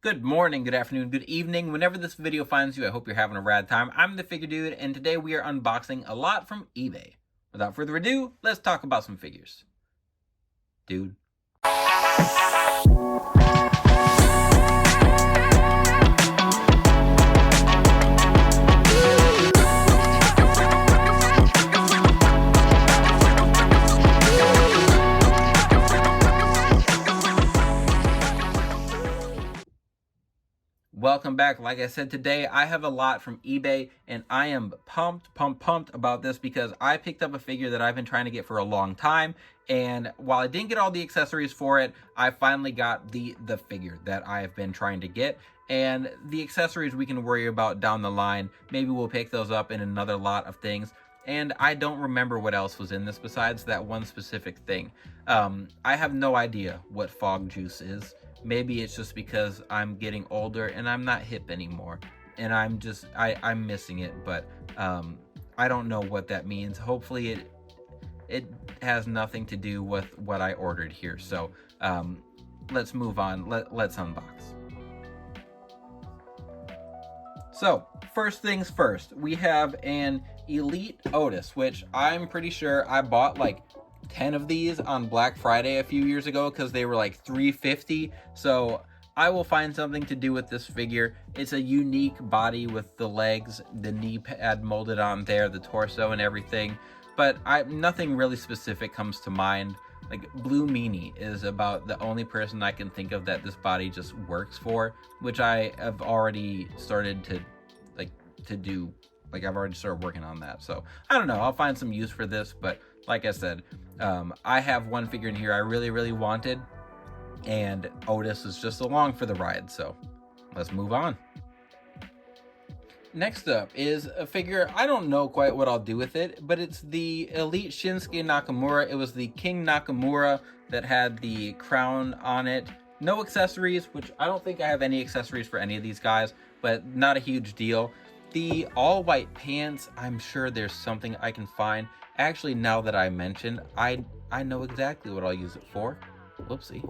Good morning, good afternoon, good evening. Whenever this video finds you, I hope you're having a rad time. I'm the Figure Dude, and today we are unboxing a lot from eBay. Without further ado, let's talk about some figures. Dude. Welcome back. Like I said, today I have a lot from eBay, and I am pumped about this because I picked up a figure that I've been trying to get for a long time, and while I didn't get all the accessories for it, I finally got the figure that I have been trying to get. And the accessories we can worry about down the line. Maybe we'll pick those up in another lot of things. And I don't remember what else was in this besides that one specific thing. I have no idea what fog juice is. Maybe it's just because I'm getting older and I'm not hip anymore, and I'm missing it, but I don't know what that means. Hopefully it has nothing to do with what I ordered here. So let's move on. Let's unbox. So first things first, we have an Elite Otis, which I'm pretty sure I bought like 10 of these on Black Friday a few years ago because they were like $350. So I will find something to do with this figure. It's a unique body with the legs, the knee pad molded on there, the torso and everything, but nothing really specific comes to mind. Like Blue Meanie is about the only person I can think of that this body just works for, which I have already started to do. Like I've already started working on that. So I don't know, I'll find some use for this, but like I said, I have one figure in here I really wanted, and Otis is just along for the ride, so let's move on. Next up is a figure, I don't know quite what I'll do with it, but it's the Elite Shinsuke Nakamura. It was the King Nakamura that had the crown on it. No accessories, which I don't think I have any accessories for any of these guys, but not a huge deal. The all-white pants, I'm sure there's something I can find. Actually, now that I mentioned, I know exactly what I'll use it for. Whoopsie.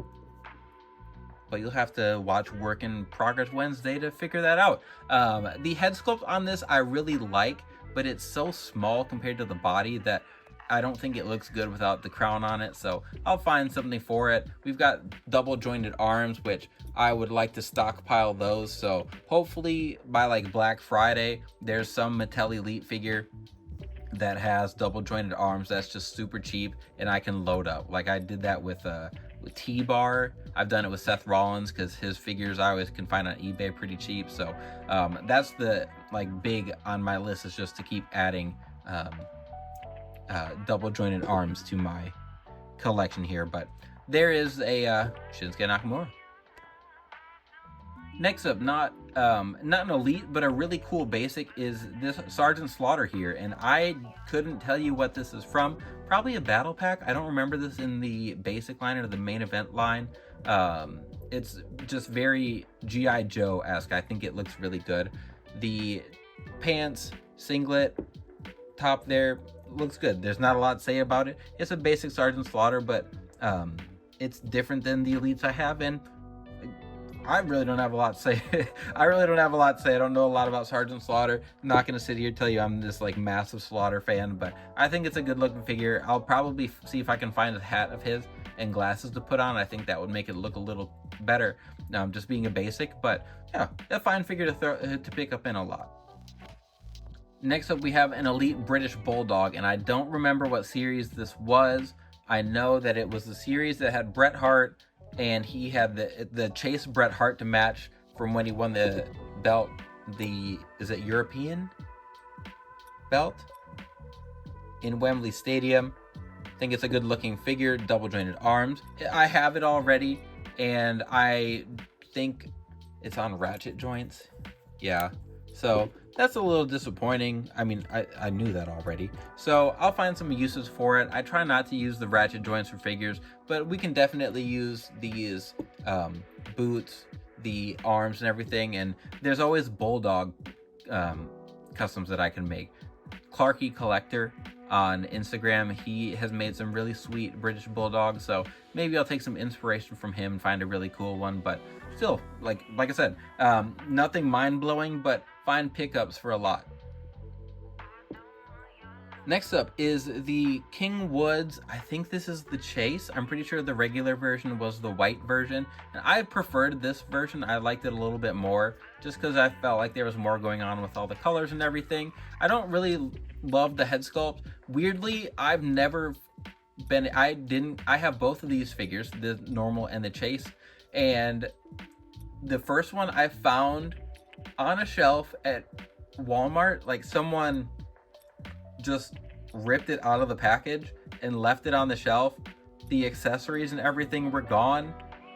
But you'll have to watch Work in Progress Wednesday to figure that out. The head sculpt on this I really like, but it's so small compared to the body that I don't think it looks good without the crown on it, so I'll find something for it. We've got double jointed arms, which I would like to stockpile those, so hopefully by like Black Friday, there's some Mattel Elite figure that has double jointed arms that's just super cheap and I can load up. Like I did that with T-Bar. I've done it with Seth Rollins because his figures I always can find on eBay pretty cheap. So that's the big on my list, is just to keep adding double jointed arms to my collection here. But there is a Shinsuke Nakamura. Next up, not an elite, but a really cool basic, is this Sergeant Slaughter here, and I couldn't tell you what this is from. Probably a battle pack. I don't remember this in the basic line or the main event line. It's just very G.I. Joe-esque. I think it looks really good. The pants, singlet, top there, looks good. There's not a lot to say about it. It's a basic Sergeant Slaughter, but it's different than the elites I have, and I really don't have a lot to say. I don't know a lot about Sergeant Slaughter. I'm not going to sit here and tell you I'm this massive Slaughter fan, but I think it's a good looking figure. I'll probably see if I can find a hat of his and glasses to put on. I think that would make it look a little better, just being a basic, but yeah, a fine figure to pick up in a lot. Next up, we have an Elite British Bulldog, and I don't remember what series this was. I know that it was the series that had Bret Hart, and he had the Chase Bret Hart to match from when he won the belt, is it European belt in Wembley Stadium. I think it's a good looking figure, double jointed arms. I have it already, and I think it's on ratchet joints. Yeah, so that's a little disappointing. I mean, I knew that already. So I'll find some uses for it. I try not to use the ratchet joints for figures, but we can definitely use these boots, the arms and everything. And there's always Bulldog customs that I can make. Clarky Collector on Instagram, he has made some really sweet British Bulldogs, so maybe I'll take some inspiration from him and find a really cool one. But still, like I said, nothing mind-blowing, but fine pickups for a lot. Next up is the King Woods. I think this is the Chase. I'm pretty sure the regular version was the white version, and I preferred this version. I liked it a little bit more just because I felt like there was more going on with all the colors and everything. I don't really love the head sculpt. Weirdly, I've never been, I have both of these figures, the normal and the Chase, and the first one I found on a shelf at Walmart. Like, someone just ripped it out of the package and left it on the shelf. The accessories and everything were gone,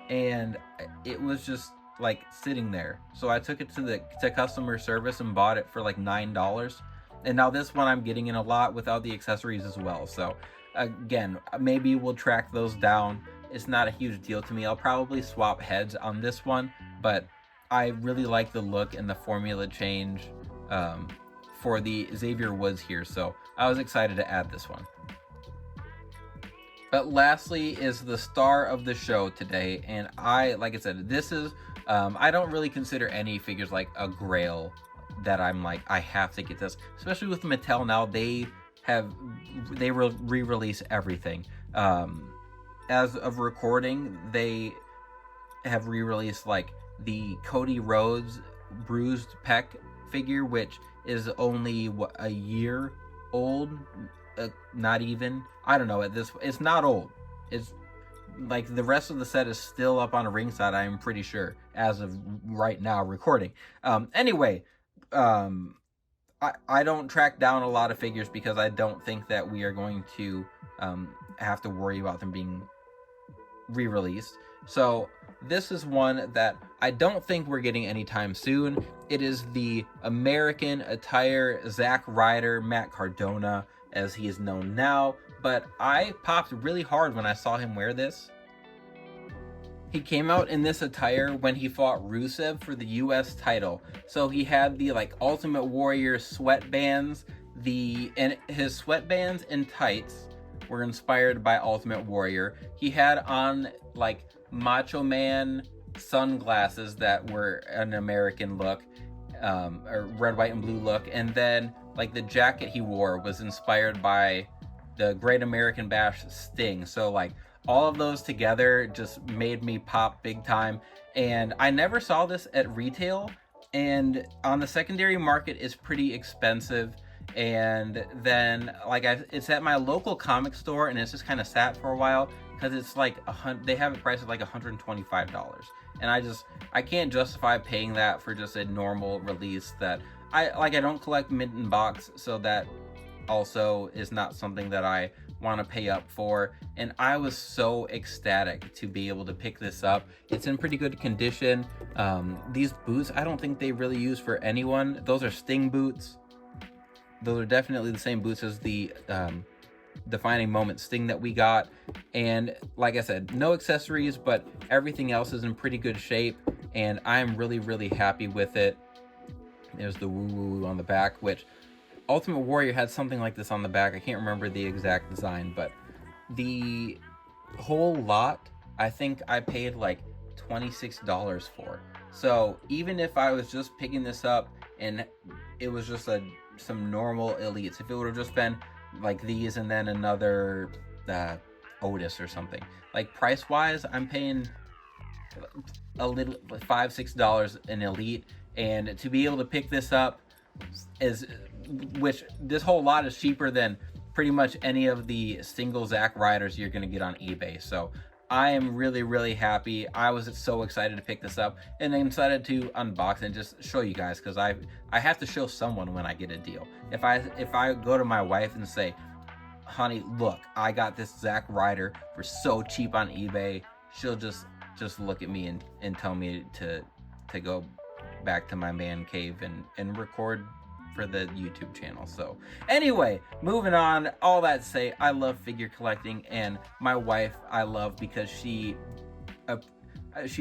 and it was just like sitting there. So I took it to customer service and bought it for like $9. And now this one I'm getting in a lot without the accessories as well. So again, maybe we'll track those down. It's not a huge deal to me. I'll probably swap heads on this one, but I really like the look and the formula change for the Xavier Woods here, so I was excited to add this one. But lastly is the star of the show today, and like I said, this is, I don't really consider any figures like a Grail that I'm like, I have to get this, especially with Mattel now. They re-release everything. As of recording, they have re-released like the Cody Rhodes bruised pec figure, which is only a year old, not even, I don't know, it's not old. It's like the rest of the set is still up on a ringside, I'm pretty sure, as of right now recording. Anyway, I don't track down a lot of figures because I don't think that we are going to have to worry about them being re-released. So this is one that I don't think we're getting anytime soon. It is the American Attire Zack Ryder, Matt Cardona, as he is known now. But I popped really hard when I saw him wear this. He came out in this attire when he fought Rusev for the US title. So he had the like Ultimate Warrior sweatbands, and his sweatbands and tights were inspired by Ultimate Warrior. He had on like Macho Man sunglasses that were an American look, or red, white, and blue look, and then like the jacket he wore was inspired by the Great American Bash Sting. So like all of those together just made me pop big time. And I never saw this at retail, and on the secondary market is pretty expensive. And then like it's at my local comic store, and it's just kind of sat for a while because it's like they have it priced at like $125, and I can't justify paying that for just a normal release that I don't collect mint in box, so that also is not something that I want to pay up for. And I was so ecstatic to be able to pick this up. It's in pretty good condition. These boots, I don't think they really use for anyone. Those are Sting boots. Those are definitely the same boots as the Defining Moment Sting that we got. And like I said, no accessories, but everything else is in pretty good shape, and I'm really, really happy with it. There's the woo-woo on the back, which Ultimate Warrior had something like this on the back. I can't remember the exact design, but the whole lot, I think I paid like $26 for. So even if I was just picking this up and it was just some normal elites, if it would have just been like these and then another Otis or something, like price wise, I'm paying a little $5-6 an elite, and to be able to pick this up which this whole lot is cheaper than pretty much any of the single Zack Ryders you're gonna get on eBay. So I am really, really happy. I was so excited to pick this up, and I'm excited to unbox and just show you guys, because I have to show someone when I get a deal. If I go to my wife and say, honey, look, I got this Zack Ryder for so cheap on eBay, she'll just look at me and tell me to go back to my man cave and record for the YouTube channel. So anyway, moving on. All that to say, I love figure collecting, and my wife I love because she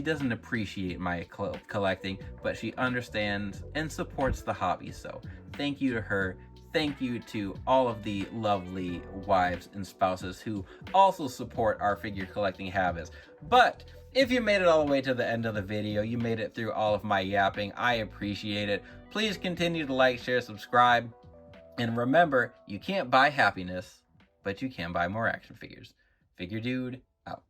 doesn't appreciate my collecting, but she understands and supports the hobby. So thank you to her. Thank you to all of the lovely wives and spouses who also support our figure collecting habits. But If you made it all the way to the end of the video, you made it through all of my yapping, I appreciate it. Please continue to like, share, subscribe, and remember, you can't buy happiness, but you can buy more action figures. Figure Dude, out.